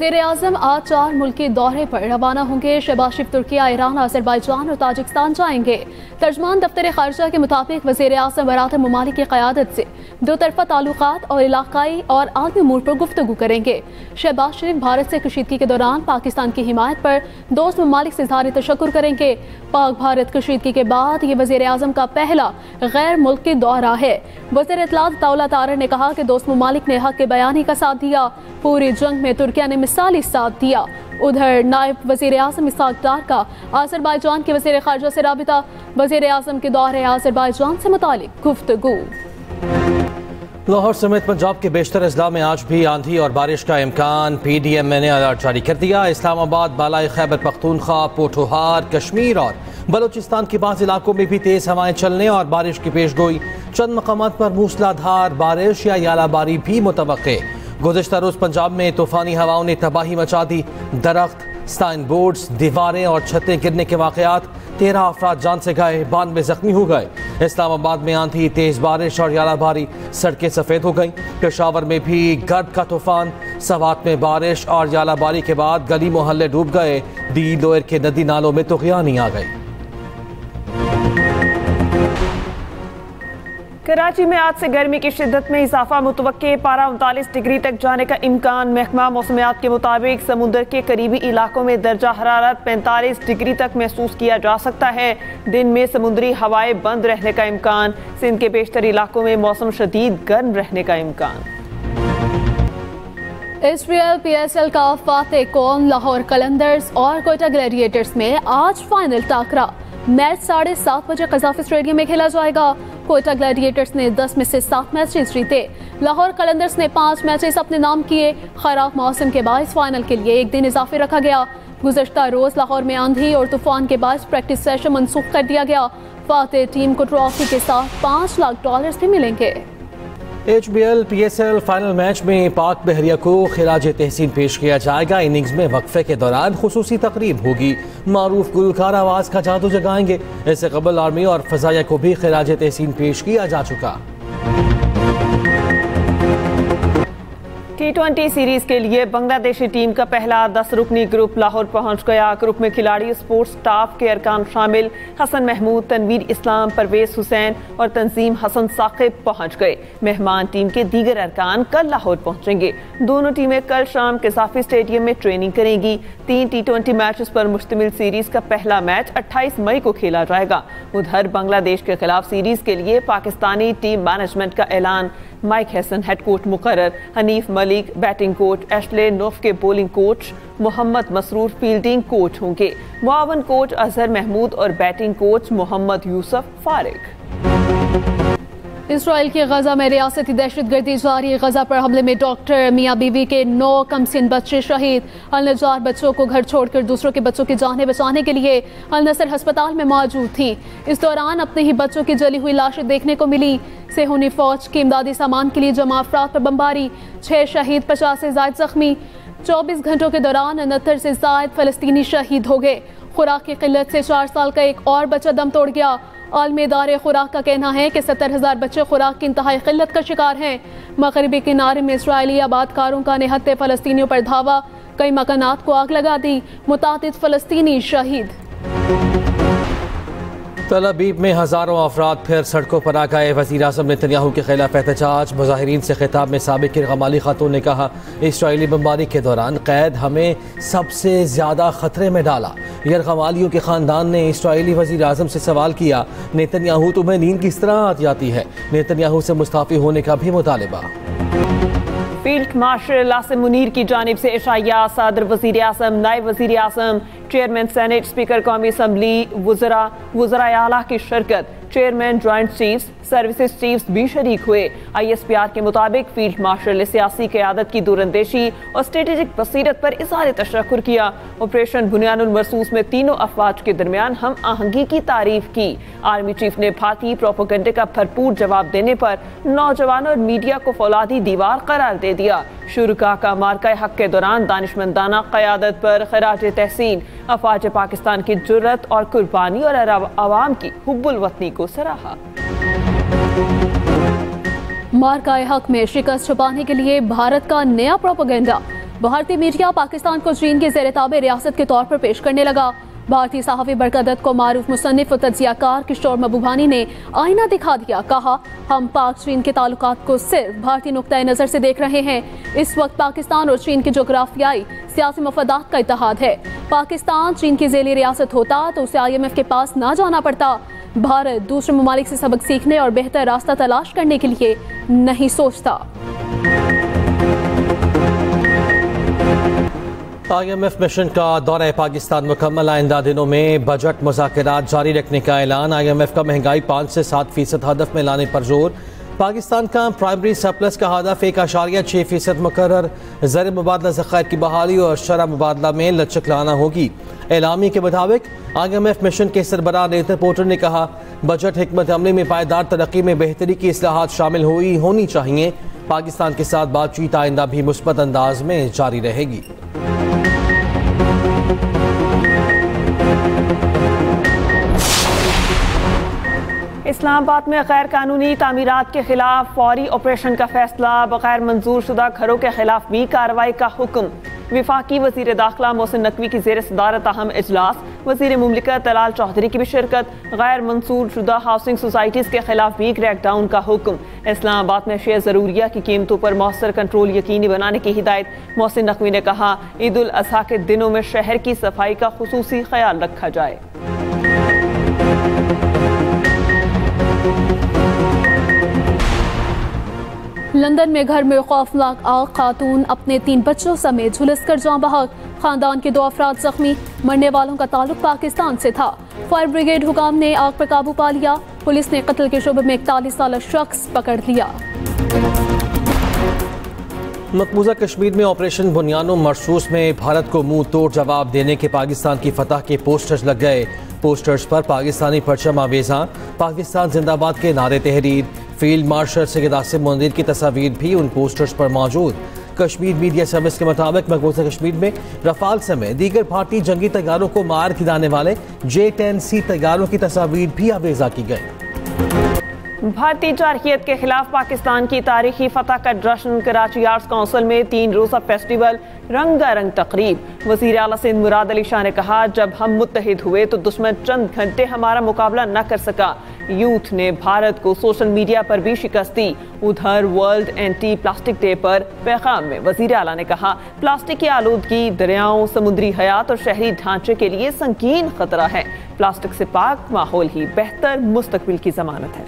वज़ीर आज़म आज 4 मुल्की दौरे पर रवाना होंगे। शहबाज शरीफ तुर्किया, ईरान, अज़रबैजान और ताजिकिस्तान जाएंगे। तर्जमान दफ्तर खारजा के मुताबिक वज़ीर आज़म बरातर ममालिक की क़यादत से दो तरफ़ा ताल्लुकात और इलाकाई और आलमी अमूर पर गुफ्तगू करेंगे। शहबाज शरीफ भारत से कशीदगी के दौरान पाकिस्तान की हिमायत पर दोस्त ममालिक से इज़हार तशक्कुर करेंगे। पाक भारत कशीदगी के बाद ये वज़ीर आज़म का पहला गैर मुल्की दौरा है। वज़ीर इत्तलात दौला तारर ने कहा कि दोस्त ममालिक ने हक बयानी का साथ दिया। पूरी जंग में तुर्किया ने मिसाली साथ दिया। उधर नायब वज़ीर आज़म इसहाक डार का अज़रबैजान के वज़ीर ख़ारजा से राबिता, वज़ीर आज़म के दौरे अज़रबैजान से मुतालिक गुफ्तगू। लाहौर समेत पंजाब के बेशतर अजला में आज भी आंधी और बारिश का इम्कान। PDM ने अलर्ट जारी कर दिया। इस्लामाबाद, बालाई खैबर पख्तूनख्वा, पोठोहार, कश्मीर और बलोचिस्तान के बाज़ इलाकों में भी तेज़ हवाएं चलने और बारिश की पेशगोई। चंद मकामात पर मूसलाधार बारिश या यालाबारी भी मुतवक्के। गुज़िश्ता रोज़ पंजाब में तूफ़ानी हवाओं ने तबाही मचा दी। दरख्त, साइन बोर्ड्स, दीवारें और छतें गिरने के वाक़यात। 13 अफराद जान से गए, 92 जख्मी हो गए। इस्लामाबाद में आंधी, तेज़ बारिश और यालाबारी, सड़कें सफ़ेद हो गईं। पेशावर में भी गर्द का तूफ़ान। सवात में बारिश और यालाबारी के बाद गली मोहल्ले डूब गए। दी लोयर के नदी नालों में तुग़यानी आ गई। कराची में आज से गर्मी की शिद्दत में इजाफा मुतवक्के। पारा 39 डिग्री तक जाने का इम्कान। महकमा मौसमियात के मुताबिक समुद्र के करीबी इलाकों में दर्जा हरारत 45 डिग्री तक महसूस किया जा सकता है। दिन में समुद्री हवाएं बंद रहने का इम्कान। सिंध के बेशतर इलाकों में मौसम शदीद गर्म रहने का इम्कान। SPL PSL का फातेह कौन लाहौर कलंदर्स और कोयटा ग्लैडिएटर्स में आज फाइनल टाकरा। मैच 7:30 बजे कज़ाफ़ी स्टेडियम में खेला जाएगा। कोयटा ग्लैडिएटर्स ने 10 में से 7 मैचेस जीते। लाहौर कलंदर्स ने 5 मैचेस अपने नाम किए। खराब मौसम के बायस फाइनल के लिए एक दिन इजाफे रखा गया। गुज़श्ता रोज़ लाहौर में आंधी और तूफान के बायस प्रैक्टिस सेशन मनसूख कर दिया गया। फातेह टीम को ट्रॉफी के साथ $5 लाख भी मिलेंगे। HBL PSL फाइनल मैच में पाक बहरिया को खिराज तहसीन पेश किया जाएगा। इनिंग्स में वक्फे के दौरान खुसूसी तकरीब होगी। मारूफ गुलकार आवाज़ का जादू जगाएंगे। इससे कबल आर्मी और फजाया को भी खिराज तहसीन पेश किया जा चुका। T20 सीरीज के लिए बांग्लादेशी टीम का पहला 10 रुकनी ग्रुप लाहौर पहुंच गया। ग्रुप में खिलाड़ी, स्पोर्ट्स स्टाफ के अरकान शामिल हसन महमूद, तनवीर इस्लाम, परवेज हुसैन और तंजीम हसन साकिब पहुंच गए। मेहमान टीम के दीगर अरकान कल लाहौर पहुंचेंगे। दोनों टीमें कल शाम कज़ाफ़ी स्टेडियम में ट्रेनिंग करेंगी। 3 T20 मैचेस पर मुश्तमिल सीरीज का पहला मैच 28 मई को खेला जाएगा। उधर बांग्लादेश के खिलाफ सीरीज के लिए पाकिस्तानी टीम मैनेजमेंट का ऐलान। माइक हैसन हेड कोच मुकर्रर, Hanif Malik batting coach, Ashley Noffke के bowling coach, Mohammad Masroor fielding coach होंगे। मुआवन कोच अजहर महमूद और बैटिंग कोच मोहम्मद यूसुफ फारिग। इसराइल की गजा में रियासती दहशतगर्दी जारी। गजा पर हमले में डॉक्टर, मियाँ बीवी के 9 कमसिन बच्चे शहीद। अल-नजार बच्चों को घर छोड़कर दूसरों के बच्चों की जानें बचाने के लिए अल-नसर अस्पताल में मौजूद थी। इस दौरान अपने ही बच्चों की जली हुई लाशें देखने को मिली। सेहूनी फौज के इमदादी सामान के लिए जमा अफराद पर बमबारी। 6 शहीद, 50 से ज्यादा जख्मी। 24 घंटों के दौरान 69 से ज्यादा फलस्तीनी शहीद हो गए। खुराक की किल्लत से 4 साल का एक और बच्चा दम तोड़ गया। आलमी इदारे खुराक का कहना है कि 70,000 बच्चे खुराक की इंतहाई किल्लत का शिकार हैं। मगरबी किनारे में इसराइली आबादकारों का निहत्ते फलस्तीनियों पर धावा। कई मकानात को आग लगा दी। मुतादिद फलस्तीनी शहीद। तल अबीब में हज़ारों अफराद फिर सड़कों पर आ गए। वज़ीर आज़म नेतन्याहू के खिलाफ एहतजाज। मुज़ाहिरीन से खिताब में साबिक़ यरग़माली खातून ने कहा, इसराइली बमबारी के दौरान क़ैद हमें सबसे ज़्यादा ख़तरे में डाला। यरग़मालियों के ख़ानदान ने इसराइली वज़ीर आज़म से सवाल किया, नेतन्याहू तुम्हें नींद किस तरह आ जाती है? नेतन्याहू से मुस्ताफ़ी होने का भी मुतालिबा। फील्ड मार्शल आसिम मुनीर की जानिब से इशाया। सदर, वज़ीर आज़म, नायब वज़ीर आज़म, चेयरमैन सेनेट, स्पीकर कौमी असम्बली, वज़राए आला की शिरकत। Chairman, joint chiefs, services chiefs भी शरीक हुए। ISPR के मुताबिक फील्ड मार्शल ने सियासी क़यादत की दूरंदेशी और स्ट्रेटेजिक बसीरत पर इज़हार तशक्कुर किया। ऑपरेशन बुनियानुल मरसूस में तीनों अफवाज के दरमियान हम आहंगी की तारीफ की। आर्मी चीफ ने भारतीय प्रोपेगेंडे का भरपूर जवाब देने पर नौजवानों और मीडिया को फौलादी दीवार करार दे दिया। शुरका का मार्का हक के दौरान दानिशमंदाना क़यादत पर खराज तहसीन। अफवाज पाकिस्तान की जुर्रत और कुर्बानी और आवाम की हुब्बुल वतनी को सराहा। मार्का हक में शिकस्त छुपाने के लिए भारत का नया प्रोपेगेंडा। भारतीय मीडिया पाकिस्तान को चीन के ज़ेर-ए-ताबे रियासत के तौर पर पेश करने लगा। भारतीय सहाफ़ी बरकत को मारूफ मुसन्निफ और तज्ज़ियाकार किशोर महबूबानी ने आईना दिखा दिया। कहा, हम पाक चीन के ताल्लुकात को सिर्फ भारतीय नुक्ता नज़र से देख रहे हैं। इस वक्त पाकिस्तान और चीन के जोग्राफियाई सियासी मफादात का इत्तेहाद है। पाकिस्तान चीन की ज़ेली रियासत होता तो उसे IMF के पास ना जाना पड़ता। भारत दूसरे ममालिक से सबक सीखने और बेहतर रास्ता तलाश करने के लिए नहीं सोचता। IMF मिशन का दौरा पाकिस्तान मुकम्मल। आइंदा दिनों में बजट मुज़ाकरात जारी रखने का ऐलान। IMF का महंगाई 5 से 7% हदफ में लाने पर जोर। पाकिस्तान का प्राइमरी सरप्लस का हदफ 1.6% मुकर्रर। ज़र मुबादला ज़खायर की बहाली और शरह मुबादला में लचक लाना होगी। एलामी के मुताबिक IMF मिशन के सरबराह नेतन पोर्टर ने कहा, बजट हिकमत अमली में पायदार तरक्की में बेहतरी की इस्लाहात शामिल होनी चाहिए। पाकिस्तान के साथ बातचीत आइंदा भी मुस्बत अंदाज में जारी रहेगी। इस्लामाबाद में गैर कानूनी तामीरात के खिलाफ फौरी ऑपरेशन का फैसला। बगैर मंजूर शुदा घरों के खिलाफ भी कार्रवाई का हुक्म। विफाकी वज़ीर दाखिला मोहसिन नकवी की ज़ेर सदारत अहम इजलास। वज़ीर मुमलिकत तलाल चौधरी की भी शिरकत। गैर मंजूर शुदा हाउसिंग सोसाइटीज़ के खिलाफ भी क्रैकडाउन का हुक्म। इस्लामाबाद में शेयर ज़रूरिया की कीमतों पर मौसर कंट्रोल यकीनी बनाने की हिदायत। मोहसिन नकवी ने कहा, ईद उल अज़हा के दिनों में शहर की सफाई का खुसूसी ख्याल रखा जाए। लंदन में घर में खौफनाक आग, खातून अपने 3 बच्चों समेत झुलसकर जाँ बहक। खानदान के 2 अफराद जख्मी। मरने वालों का ताल्लुक पाकिस्तान से था। फायर ब्रिगेड हुकाम ने आग पर काबू पा लिया। पुलिस ने कत्ल के शुबे में 41 साल शख्स पकड़ लिया। मकबूजा कश्मीर में ऑपरेशन बुनियानो मरसूस में भारत को मुंह तोड़ जवाब देने के पाकिस्तान की फतह के पोस्टर्स लग गए। पोस्टर्स पर पाकिस्तानी परचम आवेज़ां, पाकिस्तान जिंदाबाद के नारे तहरीर, फील्ड मार्शल सैयद आसिम मुनीर की तस्वीर भी उन पोस्टर्स पर मौजूद। कश्मीर मीडिया सर्विस के मुताबिक मकबूजा कश्मीर में रफाल समेत दीगर भारतीय जंगी तैयारों को मार खिलाने वाले J-10C तैयारों की तस्वीर भी आवेज़ा की गई। भारतीय जारहियत के खिलाफ पाकिस्तान की तारीखी फतह का जश्न। कराची आर्ट्स काउंसिल में 3 रोज़ा फेस्टिवल, रंगारंग तकरीब। वज़ीर आला सिंध मुराद अली शाह ने कहा, जब हम मुत्तहिद हुए तो दुश्मन चंद घंटे हमारा मुकाबला न कर सका। यूथ ने भारत को सोशल मीडिया पर भी शिकस्त दी। उधर वर्ल्ड एंटी प्लास्टिक डे पर पैगाम में वज़ीर आला ने कहा, प्लास्टिक की आलूदगी दरियाओं, समुद्री हयात और शहरी ढांचे के लिए संगीन खतरा है। प्लास्टिक से पाक माहौल ही बेहतर मुस्तकबिल की जमानत है।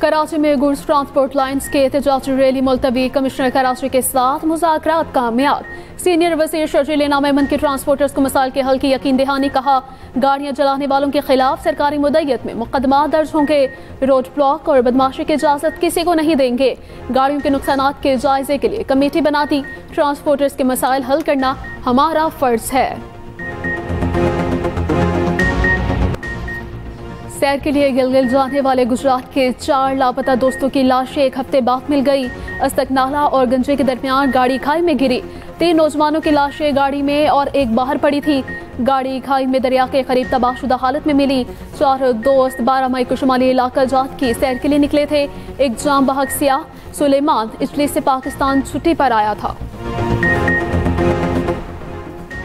कराची में गुड्स ट्रांसपोर्ट लाइन्स के एहतजाजी रैली मुलतवी। कमिश्नर कराची के साथ मुज़ाकरात कामयाब। सीनियर वज़ीर शर्जील इनाम अहमद के ट्रांसपोर्टर्स को मसाइल के हल की यकीन दहानी। कहा, गाड़ियां चलाने वालों के खिलाफ सरकारी मुद्दत में मुकदमा दर्ज होंगे। रोड ब्लॉक और बदमाशी की इजाज़त किसी को नहीं देंगे। गाड़ियों के नुकसानात के जायजे के लिए कमेटी बना दी। ट्रांसपोर्टर्स के मसाइल हल करना हमारा फर्ज है। सैर के लिए गिलगित जाने वाले गुजरात के 4 लापता दोस्तों की लाशें 1 हफ्ते बाद मिल गई। अस्तक नाला और गंजे के दरमियान गाड़ी खाई में गिरी। 3 नौजवानों की लाशें गाड़ी में और एक बाहर पड़ी थी। गाड़ी खाई में दरिया के करीब तबाहशुदा हालत में मिली। 4 दोस्त 12 मई को शुमाली इलाका जात की सैर के लिए निकले थे। एक जाम बहक सियाह सुलेमान इटली से पाकिस्तान छुट्टी पर आया था।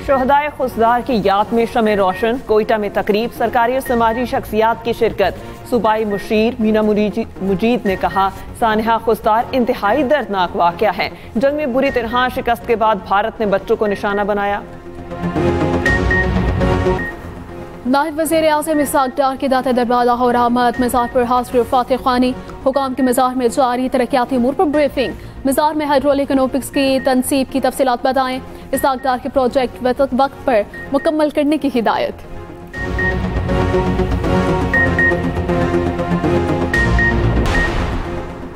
शहदाए खुशदार की याद में शमे रोशन। कोयटा में तकरीब, सरकारी और समाजी शख्सियात की शिरकत। सूबाई मुशीर मीना मुजीद ने कहा, सानिहा खुशदार इंतहाई दर्दनाक वाक़या है। जंग में बुरी तरह शिकस्त के बाद भारत ने बच्चों को निशाना बनाया। नायब वज़ीर आज़म इसाक डार की दाता दरबार लाहौर आमद। मज़ार पर हाजिर फातिह ख़ानी। हुकाम के मज़ार में जारी तरक्याती अमूर पर ब्रीफिंग। मज़ार में हाइड्रोलिक इकोनॉमिक्स की तनसीब की तफसीलात बताएं। इसाक डार के प्रोजेक्ट वक्त पर मुकम्मल करने की हिदायत।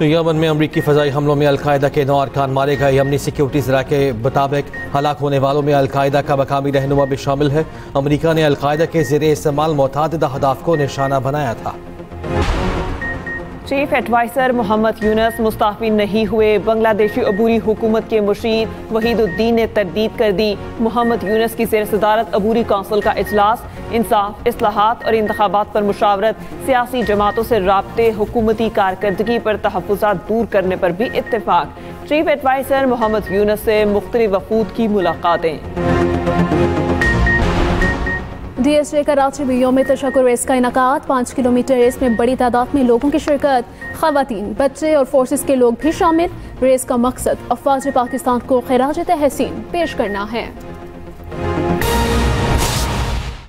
यमन में अमरीकी फ़ज़ाई हमलों में अलकायदा के 9 अरकान मारे गए। यमनी सिक्योरिटी ज़रा के मुताबिक हलाक होने वालों में अलकायदा का मकामी रहनुमा भी शामिल है। अमरीका ने अलकायदा के ज़ेरे इस्तेमाल मुतअद्दिद अहदाफ को निशाना बनाया था। चीफ एडवाइजर मोहम्मद यूनुस मुस्ताफी नहीं हुए। बांग्लादेशी अबूरी हुकूमत के मुशीर वहीदुद्दीन ने तरदीद कर दी। मोहम्मद यूनुस की ज़ेर सदारत अबूरी कौंसिल का इजलास, इंसाफ, इस्लाहात और इंतखाबात पर मुशावरत, सियासी जमातों से राब्ते, हुकूमती कारकर्दगी पर तहफ़्फ़ुज़ात दूर करने पर भी इत्तेफाक। चीफ एडवाइजर मोहम्मद यूनुस से मुख्तलिफ वफूद की मुलाकातें। DSJ कराची में यौम तशक्कुर रेस का इनकाद। 5 किलोमीटर रेस में बड़ी तादाद में लोगों की शिरकत, खवातीन, बच्चे और फोर्सेस के लोग भी शामिल। रेस का मकसद अफवाज पाकिस्तान को खिराज तहसीन पेश करना है।